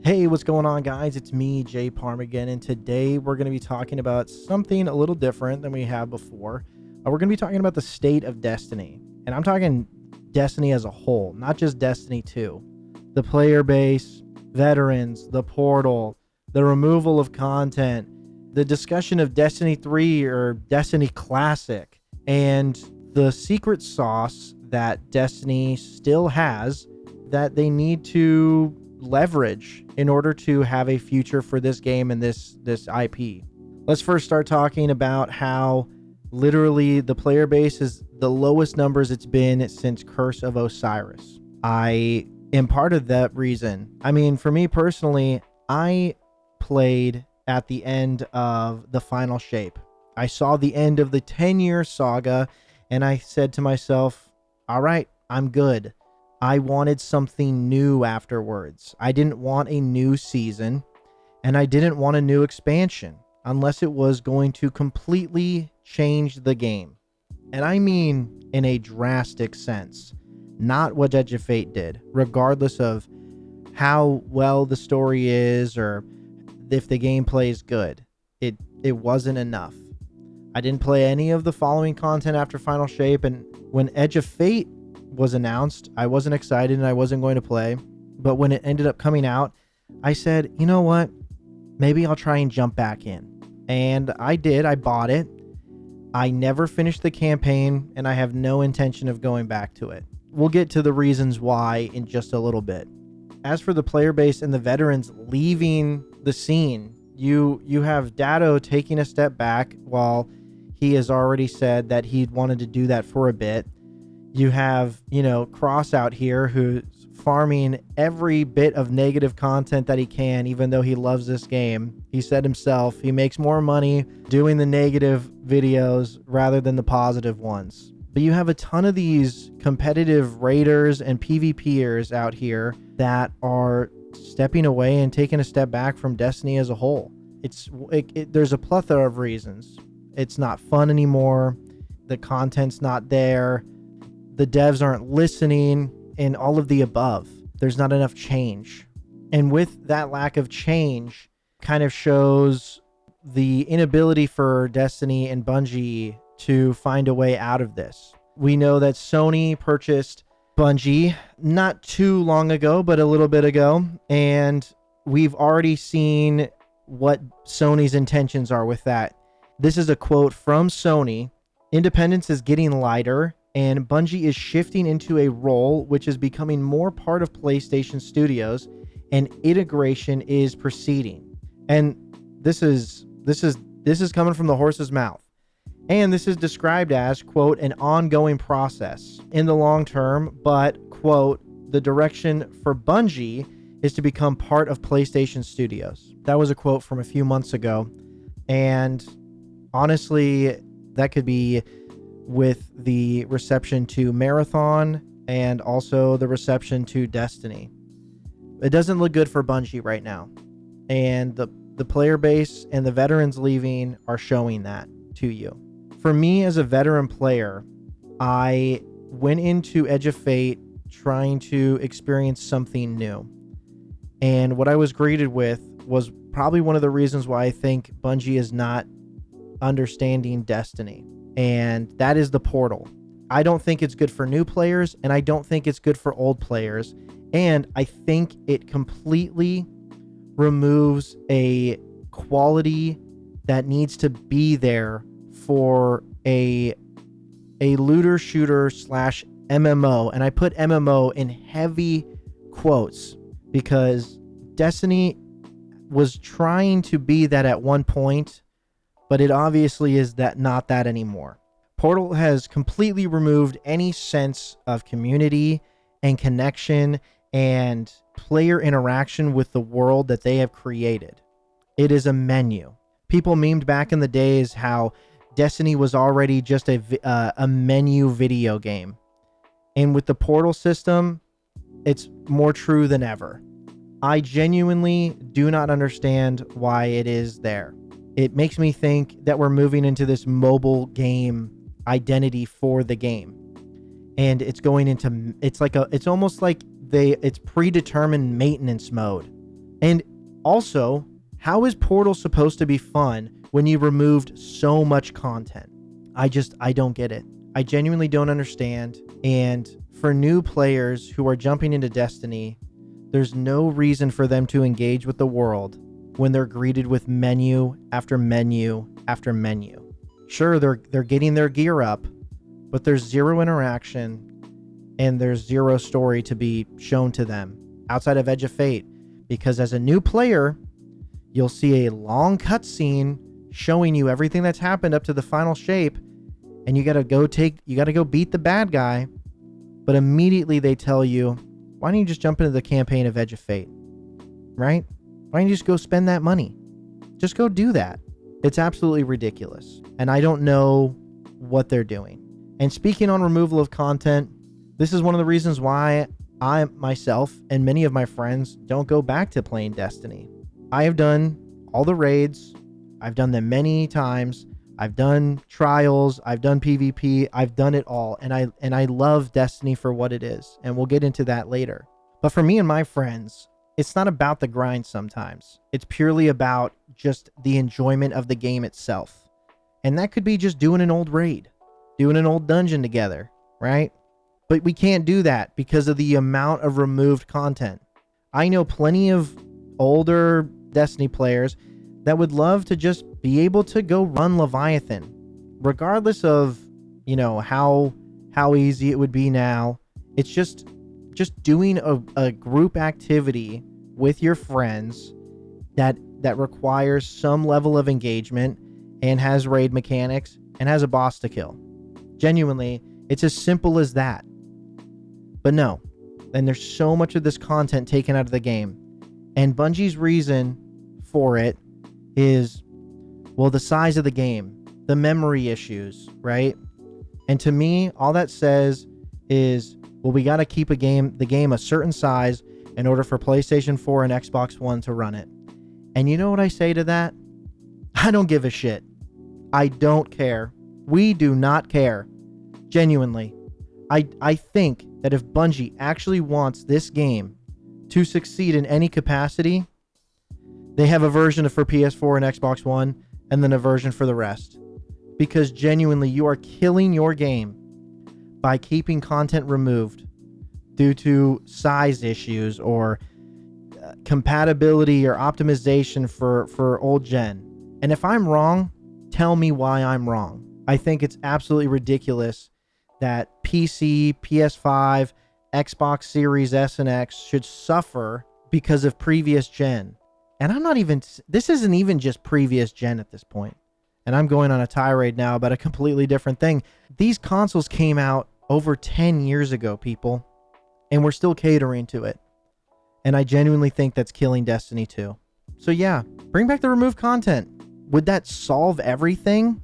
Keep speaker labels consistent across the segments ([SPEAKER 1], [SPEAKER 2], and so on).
[SPEAKER 1] Hey, what's going on, guys? It's me, Jay Parm again, and today we're going to be talking about something a little different than we have before. We're going to be talking about the state of Destiny, and I'm talking Destiny as a whole, not just Destiny 2. The player base, veterans, the portal, the removal of content, the discussion of Destiny 3 or Destiny Classic, and the secret sauce that Destiny still has that they need to leverage in order to have a future for this game and this IP. Let's first start talking about how literally the player base is the lowest numbers it's been since Curse of Osiris. I am part of that reason. I mean, for me personally, I played at the end of the final shape. I saw the end of the 10-year saga and I said to myself, all right, I'm good. I wanted something new afterwards. I didn't want a new season, and I didn't want a new expansion unless it was going to completely change the game. And I mean in a drastic sense, not what Edge of Fate did, regardless of how well the story is or if the gameplay is good. It wasn't enough. I didn't play any of the following content after Final Shape, and when Edge of Fate was announced, I wasn't excited and I wasn't going to play. But when it ended up coming out, I said, you know what? Maybe I'll try and jump back in. And I did. I bought it. I never finished the campaign, and I have no intention of going back to it. We'll get to the reasons why in just a little bit. As for the player base and the veterans leaving the scene, you have Datto taking a step back while he has already said that he'd wanted to do that for a bit. You have, Cross out here who's farming every bit of negative content that he can, even though he loves this game. He said himself, he makes more money doing the negative videos rather than the positive ones. But you have a ton of these competitive raiders and PvPers out here that are stepping away and taking a step back from Destiny as a whole. There's a plethora of reasons. It's not fun anymore. The content's not there. The devs aren't listening, and all of the above. There's not enough change. And with that lack of change kind of shows the inability for Destiny and Bungie to find a way out of this. We know that Sony purchased Bungie not too long ago, but a little bit ago, and we've already seen what Sony's intentions are with that. This is a quote from Sony. Independence is getting lighter, and Bungie is shifting into a role which is becoming more part of PlayStation Studios, and integration is proceeding. And this is coming from the horse's mouth. And this is described as, quote, an ongoing process in the long term, but, quote, the direction for Bungie is to become part of PlayStation Studios. That was a quote from a few months ago. And honestly, that could be with the reception to Marathon and also the reception to Destiny. It doesn't look good for Bungie right now. And the player base and the veterans leaving are showing that to you. For me as a veteran player, I went into Edge of Fate trying to experience something new. And what I was greeted with was probably one of the reasons why I think Bungie is not understanding Destiny. And that is the portal. I don't think it's good for new players, and I don't think it's good for old players. And I think it completely removes a quality that needs to be there for a looter shooter / MMO. And I put MMO in heavy quotes because Destiny was trying to be that at one point, but it obviously is not that anymore. Portal has completely removed any sense of community and connection and player interaction with the world that they have created. It is a menu. People memed back in the days how Destiny was already just a menu video game. And with the Portal system, it's more true than ever. I genuinely do not understand why it is there. It makes me think that we're moving into this mobile game identity for the game. And it's almost like it's predetermined maintenance mode. And also, how is Portal supposed to be fun when you removed so much content? I don't get it. I genuinely don't understand. And for new players who are jumping into Destiny, there's no reason for them to engage with the world when they're greeted with menu after menu after menu. Sure, they're getting their gear up, but there's zero interaction and there's zero story to be shown to them outside of Edge of Fate. Because as a new player, you'll see a long cutscene showing you everything that's happened up to the final shape, and you gotta go beat the bad guy. But immediately they tell you, why don't you just jump into the campaign of Edge of Fate? Right? Why don't you just go spend that money? Just go do that. It's absolutely ridiculous. And I don't know what they're doing. And speaking on removal of content, this is one of the reasons why I myself and many of my friends don't go back to playing Destiny. I have done all the raids. I've done them many times. I've done trials. I've done PvP. I've done it all. And I love Destiny for what it is. And we'll get into that later. But for me and my friends, it's not about the grind sometimes. It's purely about just the enjoyment of the game itself. And that could be just doing an old raid, doing an old dungeon together, right? But we can't do that because of the amount of removed content. I know plenty of older Destiny players that would love to just be able to go run Leviathan, regardless of, how easy it would be now. It's just doing a group activity with your friends that requires some level of engagement and has raid mechanics and has a boss to kill. Genuinely, it's as simple as that. But no, and there's so much of this content taken out of the game. And Bungie's reason for it is, well, the size of the game, the memory issues, right? And to me, all that says is, well, we got to keep the game a certain size in order for PlayStation 4 and Xbox One to run it. And you know what I say to that? I don't give a shit. I don't care. We do not care. Genuinely. I think that if Bungie actually wants this game to succeed in any capacity, they have a version for PS4 and Xbox One, and then a version for the rest. Because genuinely, you are killing your game by keeping content removed due to size issues or compatibility or optimization for old gen. And if I'm wrong, tell me why I'm wrong. I think it's absolutely ridiculous that PC, PS5, Xbox Series S and X should suffer because of previous gen. And this isn't even just previous gen at this point. And I'm going on a tirade now about a completely different thing. These consoles came out over 10 years ago, people, and we're still catering to it. And I genuinely think that's killing Destiny 2. So yeah, bring back the removed content. Would that solve everything?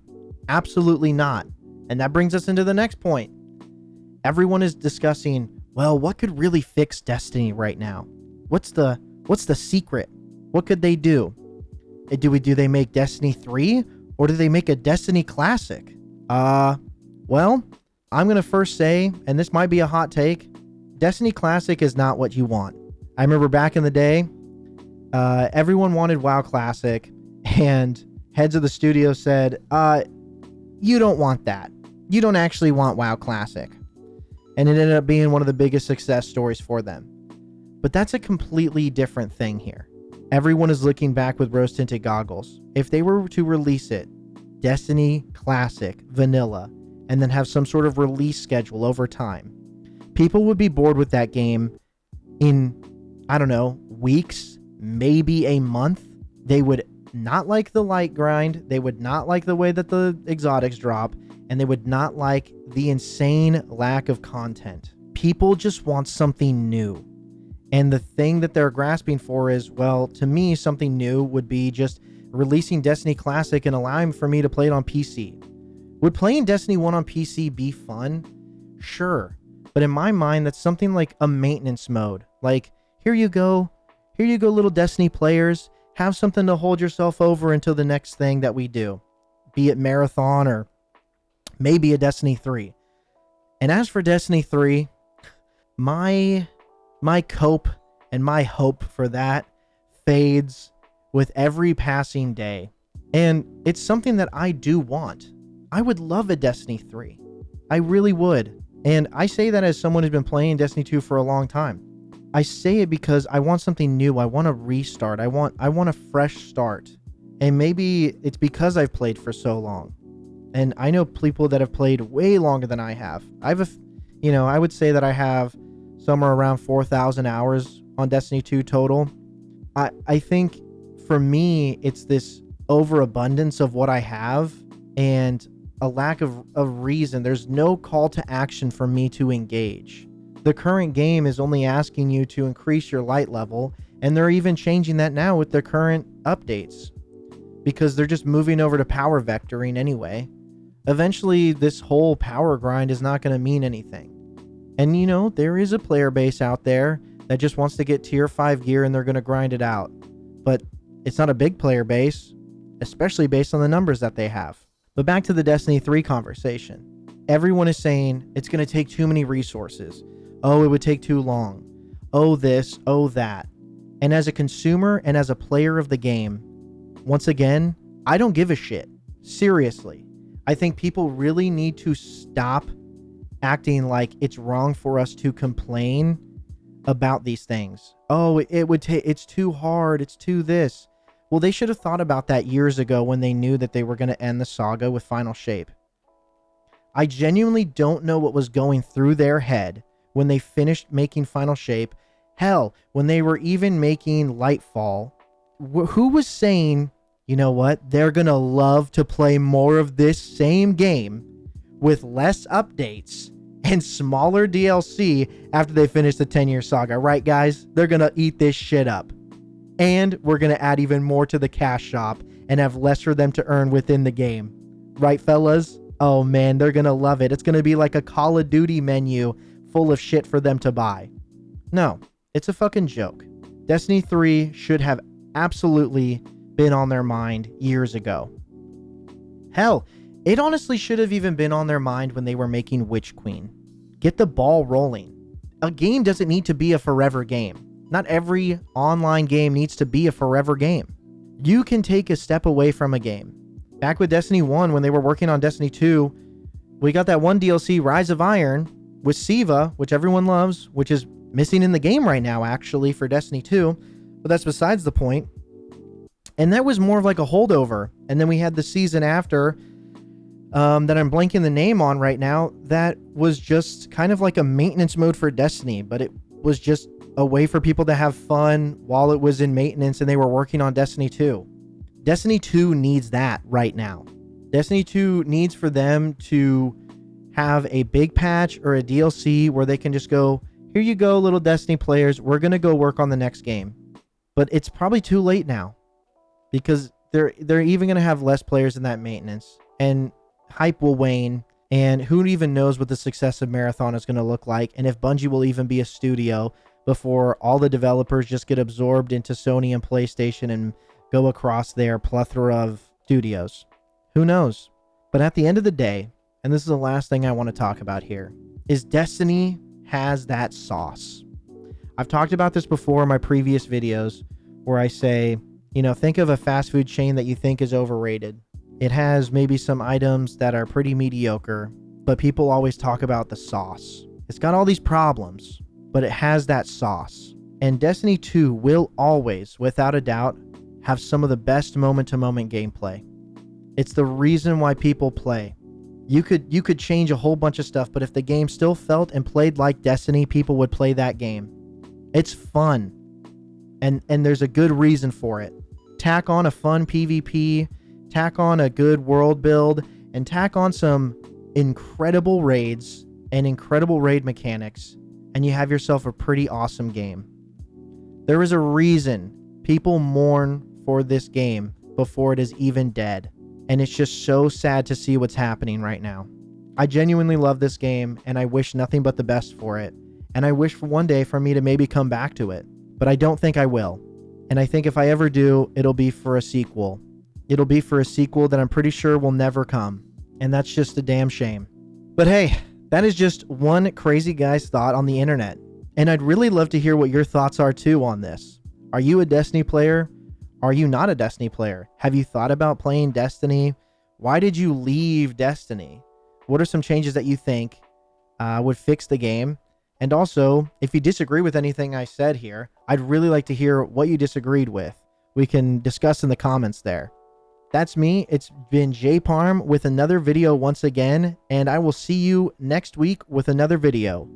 [SPEAKER 1] Absolutely not. And that brings us into the next point. Everyone is discussing, well, what could really fix Destiny right now? What's the secret? What could they do? Do they make Destiny 3 or do they make a Destiny Classic? Well, I'm going to first say, and this might be a hot take, Destiny Classic is not what you want. I remember back in the day, everyone wanted WoW Classic, and heads of the studio said, you don't want that. You don't actually want WoW Classic. And it ended up being one of the biggest success stories for them. But that's a completely different thing here. Everyone is looking back with rose-tinted goggles. If they were to release it, Destiny Classic, Vanilla, and then have some sort of release schedule over time, people would be bored with that game in, weeks, maybe a month. They would not like the light grind. They would not like the way that the exotics drop, and they would not like the insane lack of content. People just want something new. And the thing that they're grasping for is, well, to me, something new would be just releasing Destiny Classic and allowing for me to play it on PC. Would playing Destiny 1 on PC be fun? Sure. But in my mind, that's something like a maintenance mode. Like, here you go, little Destiny players. Have something to hold yourself over until the next thing that we do. Be it Marathon or maybe a Destiny 3. And as for Destiny 3, my cope and my hope for that fades with every passing day. And it's something that I do want. I would love a Destiny 3. I really would. And I say that as someone who's been playing Destiny 2 for a long time. I say it because I want something new. I want a restart. I want a fresh start. And maybe it's because I've played for so long. And I know people that have played way longer than I have. I would say that I have somewhere around 4,000 hours on Destiny 2 total. I think for me, it's this overabundance of what I have and a lack of reason. There's no call to action for me to engage. The current game is only asking you to increase your light level, and they're even changing that now with their current updates because they're just moving over to power vectoring anyway. Eventually, this whole power grind is not going to mean anything. And there is a player base out there that just wants to get tier 5 gear and they're going to grind it out. But it's not a big player base, especially based on the numbers that they have. But back to the Destiny 3 conversation. Everyone is saying it's going to take too many resources. Oh, it would take too long. Oh, this, oh, that. And as a consumer and as a player of the game, once again, I don't give a shit. Seriously. I think people really need to stop acting like it's wrong for us to complain about these things. Oh, it's too hard. It's too this. Well, they should have thought about that years ago when they knew that they were going to end the saga with Final Shape. I genuinely don't know what was going through their head when they finished making Final Shape. Hell, when they were even making Lightfall, who was saying, you know what, they're going to love to play more of this same game with less updates and smaller DLC after they finish the 10-year saga, right, guys? They're going to eat this shit up. And we're going to add even more to the cash shop and have less for them to earn within the game. Right, fellas? Oh, man, they're going to love it. It's going to be like a Call of Duty menu full of shit for them to buy. No, it's a fucking joke. Destiny 3 should have absolutely been on their mind years ago. Hell, it honestly should have even been on their mind when they were making Witch Queen. Get the ball rolling. A game doesn't need to be a forever game. Not every online game needs to be a forever game. You can take a step away from a game. Back with Destiny 1, when they were working on Destiny 2, we got that one DLC, Rise of Iron, with Siva, which everyone loves, which is missing in the game right now, actually, for Destiny 2. But that's besides the point. And that was more of like a holdover. And then we had the season after, that I'm blanking the name on right now, that was just kind of like a maintenance mode for Destiny, but it was just a way for people to have fun while it was in maintenance and they were working on Destiny 2. Destiny 2 needs that right now. Destiny 2 needs for them to have a big patch or a DLC where they can just go, here you go, little Destiny players, we're going to go work on the next game. But it's probably too late now because they're even going to have less players in that maintenance and hype will wane. And who even knows what the success of Marathon is going to look like, and if Bungie will even be a studio before all the developers just get absorbed into Sony and PlayStation and go across their plethora of studios. Who knows? But at the end of the day, and this is the last thing I want to talk about here, is Destiny has that sauce. I've talked about this before in my previous videos where I say, think of a fast food chain that you think is overrated. It has maybe some items that are pretty mediocre, but people always talk about the sauce. It's got all these problems, but it has that sauce. And Destiny 2 will always, without a doubt, have some of the best moment-to-moment gameplay. It's the reason why people play. You could change a whole bunch of stuff, but if the game still felt and played like Destiny, people would play that game. It's fun. And there's a good reason for it. Tack on a fun PvP, tack on a good world build, and tack on some incredible raids and incredible raid mechanics, and you have yourself a pretty awesome game. There is a reason people mourn for this game before it is even dead, and it's just so sad to see what's happening right now. I genuinely love this game, and I wish nothing but the best for it, and I wish for one day for me to maybe come back to it, but I don't think I will. And I think if I ever do, it'll be for a sequel. It'll be for a sequel that I'm pretty sure will never come. And that's just a damn shame. But hey, that is just one crazy guy's thought on the internet. And I'd really love to hear what your thoughts are too on this. Are you a Destiny player? Are you not a Destiny player? Have you thought about playing Destiny? Why did you leave Destiny? What are some changes that you think would fix the game? And also, if you disagree with anything I said here, I'd really like to hear what you disagreed with. We can discuss in the comments there. That's me. It's been J Parm with another video once again, and I will see you next week with another video.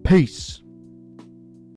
[SPEAKER 1] Peace.